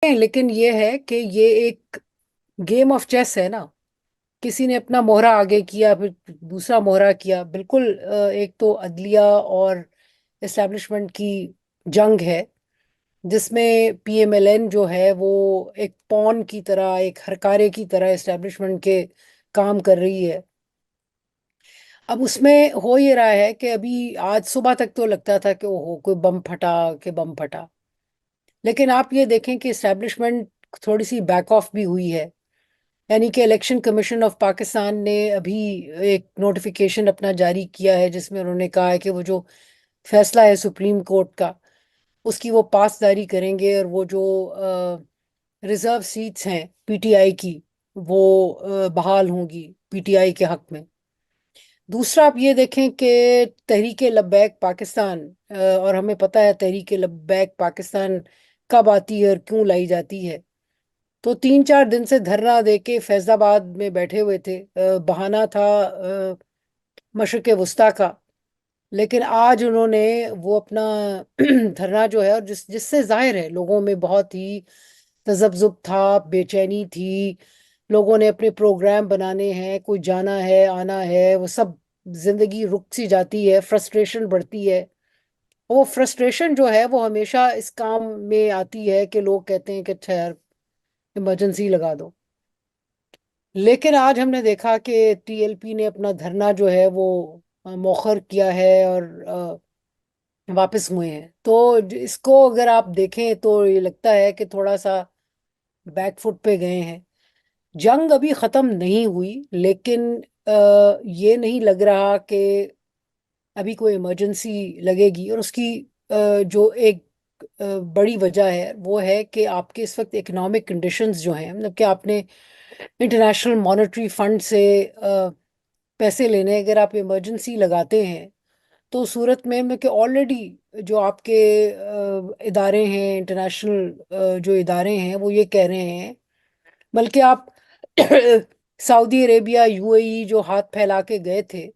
लेकिन ये है कि ये एक गेम ऑफ चेस है ना। किसी ने अपना मोहरा आगे किया, फिर दूसरा मोहरा किया। बिल्कुल एक तो अदलिया और एस्टेब्लिशमेंट की जंग है, जिसमें पीएमएलएन जो है वो एक पॉन की तरह, एक हरकारे की तरह एस्टेब्लिशमेंट के काम कर रही है। अब उसमें हो ये रहा है कि अभी आज सुबह तक तो लगता था कि ओहो कोई बम फटा, कि बम फटा। लेकिन आप ये देखें कि एस्टेब्लिशमेंट थोड़ी सी बैक ऑफ भी हुई है। यानी कि इलेक्शन कमीशन ऑफ पाकिस्तान ने अभी एक नोटिफिकेशन अपना जारी किया है, जिसमें उन्होंने कहा है कि वो जो फैसला है सुप्रीम कोर्ट का, उसकी वो पासदारी करेंगे, और वो जो रिजर्व सीट्स हैं पीटीआई की, वो बहाल होंगी पीटीआई के हक में। दूसरा आप ये देखें कि तहरीक लब्बैक पाकिस्तान, और हमें पता है तहरीक लब्बैक पाकिस्तान कब आती है और क्यों लाई जाती है। तो 3-4 दिन से धरना दे के फैजाबाद में बैठे हुए थे। बहाना था मशरक़ वस्ता का। लेकिन आज उन्होंने वो अपना धरना जो है, और जिससे जाहिर है लोगों में बहुत ही तजब्जुब था, बेचैनी थी। लोगों ने अपने प्रोग्राम बनाने हैं, कोई जाना है आना है, वो सब जिंदगी रुक सी जाती है, फ्रस्ट्रेशन बढ़ती है। वो फ्रस्ट्रेशन जो है वो हमेशा इस काम में आती है कि लोग कहते हैं कि अच्छा यार, इमरजेंसी लगा दो। लेकिन आज हमने देखा कि टीएलपी ने अपना धरना जो है वो मौखर किया है, और वापस हुए हैं। तो इसको अगर आप देखें तो ये लगता है कि थोड़ा सा बैकफुट पे गए हैं। जंग अभी खत्म नहीं हुई, लेकिन ये नहीं लग रहा कि अभी कोई इमरजेंसी लगेगी। और उसकी जो एक बड़ी वजह है वो है कि आपके इस वक्त इकोनॉमिक कंडीशंस जो हैं, मतलब कि आपने इंटरनेशनल मॉनेटरी फंड से पैसे लेने, अगर आप इमरजेंसी लगाते हैं, तो सूरत में मतलब कि ऑलरेडी जो आपके इदारे हैं, इंटरनेशनल जो इदारे हैं, वो ये कह रहे हैं, बल्कि आप सऊदी अरेबिया, यूएई जो हाथ फैला के गए थे,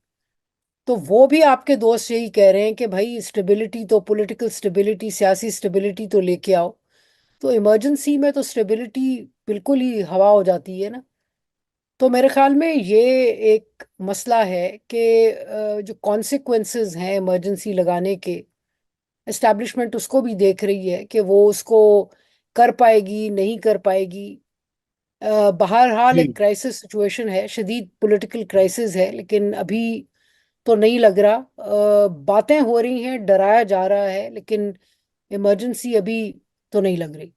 तो वो भी आपके दोस्त यही कह रहे हैं कि भाई स्टेबिलिटी तो, पॉलिटिकल स्टेबिलिटी, सियासी स्टेबिलिटी तो लेके आओ। तो इमरजेंसी में तो स्टेबिलिटी बिल्कुल ही हवा हो जाती है ना। तो मेरे ख्याल में ये एक मसला है कि जो कॉन्सिक्वेंसेस हैं इमरजेंसी लगाने के, एस्टैब्लिशमेंट उसको भी देख रही है कि वो उसको कर पाएगी नहीं कर पाएगी। बहरहाल एक जी क्राइसिस सिचुएशन है, शदीद पॉलिटिकल क्राइसिस है, लेकिन अभी तो नहीं लग रहा। बातें हो रही हैं, डराया जा रहा है, लेकिन इमरजेंसी अभी तो नहीं लग रही।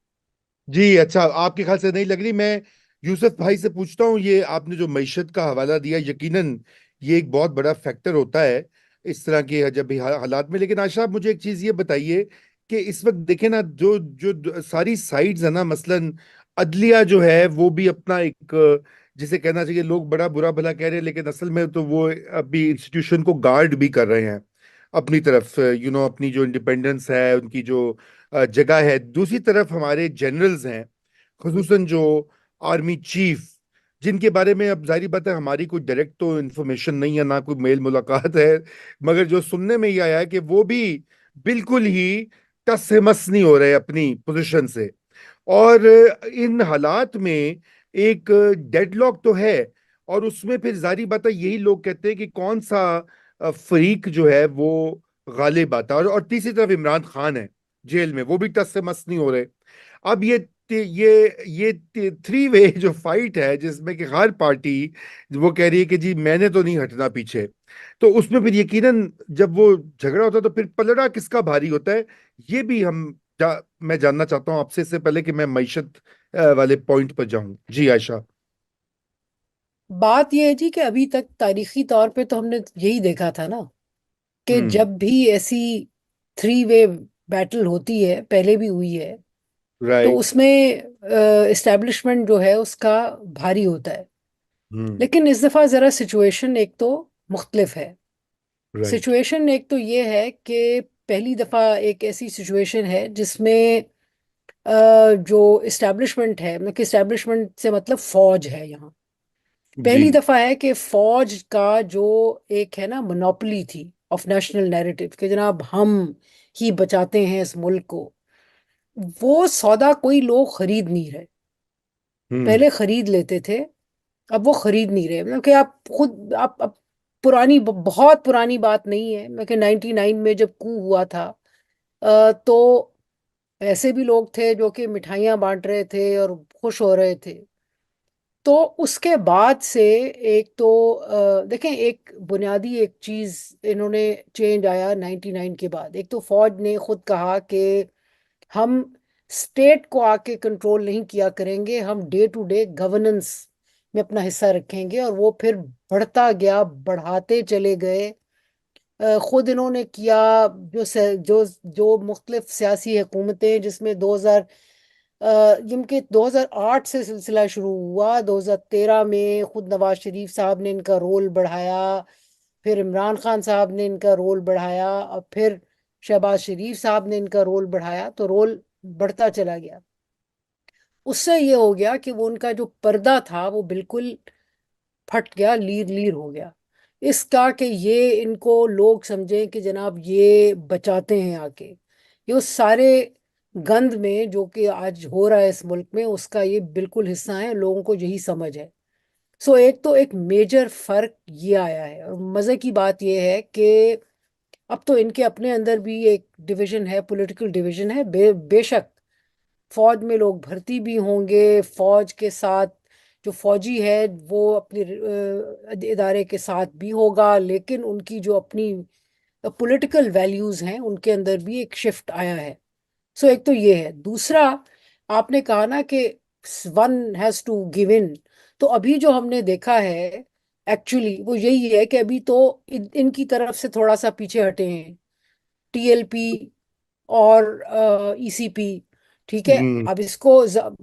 जी। अच्छा, आपके ख्याल से नहीं लग रही। मैं यूसुफ भाई से पूछता हूँ, ये आपने जो मईशत का हवाला दिया, यकीनन ये एक बहुत बड़ा फैक्टर होता है इस तरह के जब भी हालात में। लेकिन आशा, आप मुझे एक चीज ये बताइए कि इस वक्त देखें ना, जो जो सारी साइड्स है ना, मसलन अदलिया जो है वो भी अपना एक, जिसे कहना चाहिए लोग बड़ा बुरा भला कह रहे हैं, लेकिन असल में तो वो अभी इंस्टीट्यूशन को गार्ड भी कर रहे हैं अपनी तरफ, अपनी जो इंडिपेंडेंस है, उनकी जो जगह है। दूसरी तरफ हमारे जनरल्स हैं, खुसूसन जो आर्मी चीफ, जिनके बारे में अब जाहिर बात है हमारी कोई डायरेक्ट तो इन्फॉर्मेशन नहीं है, ना कोई मेल मुलाकात है, मगर जो सुनने में ये आया है कि वो भी बिल्कुल ही टस से मस नहीं हो रहे अपनी पोजीशन से। और इन हालात में एक डेडलॉक तो है, और उसमें फिर जारी बात है यही लोग कहते हैं कि कौन सा फरीक जो है वो गालिब आता है। और तीसरी तरफ इमरान खान है जेल में, वो भी टस से मस नहीं हो रहे। अब ये थ्री वे जो फाइट है, जिसमें कि हर पार्टी वो कह रही है कि जी मैंने तो नहीं हटना पीछे, तो उसमें फिर यकीनन जब वो झगड़ा होता है तो फिर पलड़ा किसका भारी होता है। ये भी मैं जानना चाहता हूं आपसे, इससे पहले कि मैं मईशत वाले पॉइंट पर जाऊं। जी आयशा। बात यह है जी कि अभी तक तारीखी तौर पे तो हमने यही देखा था ना, कि हम्म। जब भी ऐसी थ्री वे बैटल होती है, पहले भी हुई है, तो राइट। उसमें इस्टेब्लिशमेंट जो है उसका भारी होता है। हम्म। लेकिन इस दफ़ा ज़रा सिचुएशन एक तो मुख्तलिफ है। राइट। सिचुएशन एक तो ये है कि पहली दफ़ा एक ऐसी सिचुएशन है जिसमें जो इस्टेब्लिशमेंट है, मतलब कि इस्टेब्लिशमेंट से मतलब फौज है यहाँ। जी। पहली दफ़ा है कि फौज का जो एक है ना मोनोपोली थी ऑफ नेशनल नैरेटिव, कि जनाब हम ही बचाते हैं इस मुल्क को। वो सौदा कोई लोग खरीद नहीं रहे। हम्म। पहले खरीद लेते थे, अब वो खरीद नहीं रहे। मतलब कि आप खुद, आप पुरानी, बहुत पुरानी बात नहीं है, मैं कि 99 में जब कू हुआ था, तो ऐसे भी लोग थे जो कि मिठाइयाँ बांट रहे थे और खुश हो रहे थे। तो उसके बाद से एक तो देखें, एक बुनियादी एक चीज इन्होंने चेंज आया 99 के बाद। एक तो फौज ने खुद कहा कि हम स्टेट को आके कंट्रोल नहीं किया करेंगे, हम डे टू डे गवर्नेंस में अपना हिस्सा रखेंगे। और वो फिर बढ़ता गया, बढ़ाते चले गए। खुद इन्होंने किया, जो मुख्तलिफ सियासी हुकूमतें, जिसमें 2000, जिनके 2008 से सिलसिला शुरू हुआ, 2013 में खुद नवाज शरीफ साहब ने इनका रोल बढ़ाया, फिर इमरान खान साहब ने इनका रोल बढ़ाया, और फिर शहबाज शरीफ साहब ने इनका रोल बढ़ाया, तो रोल बढ़ता चला गया। उससे ये हो गया कि वो उनका जो पर्दा था वो बिल्कुल फट गया, लीर लीर हो गया। इसका कि ये इनको लोग समझें कि जनाब ये बचाते हैं आके, ये उस सारे गंद में जो कि आज हो रहा है इस मुल्क में, उसका ये बिल्कुल हिस्सा है। लोगों को यही समझ है। सो एक तो एक मेजर फर्क ये आया है। और मजे की बात ये है कि अब तो इनके अपने अंदर भी एक डिवीजन है, पॉलिटिकल डिवीजन है। बेशक फौज में लोग भर्ती भी होंगे, फौज के साथ जो फौजी है वो अपने इदारे के साथ भी होगा, लेकिन उनकी जो अपनी पॉलिटिकल वैल्यूज हैं उनके अंदर भी एक शिफ्ट आया है। सो एक तो ये है। दूसरा, आपने कहा ना कि one has to give in. तो अभी जो हमने देखा है एक्चुअली वो यही है कि अभी तो इनकी तरफ से थोड़ा सा पीछे हटे हैं टीएलपी और ईसीपी। ठीक है, हम्म। अब इसको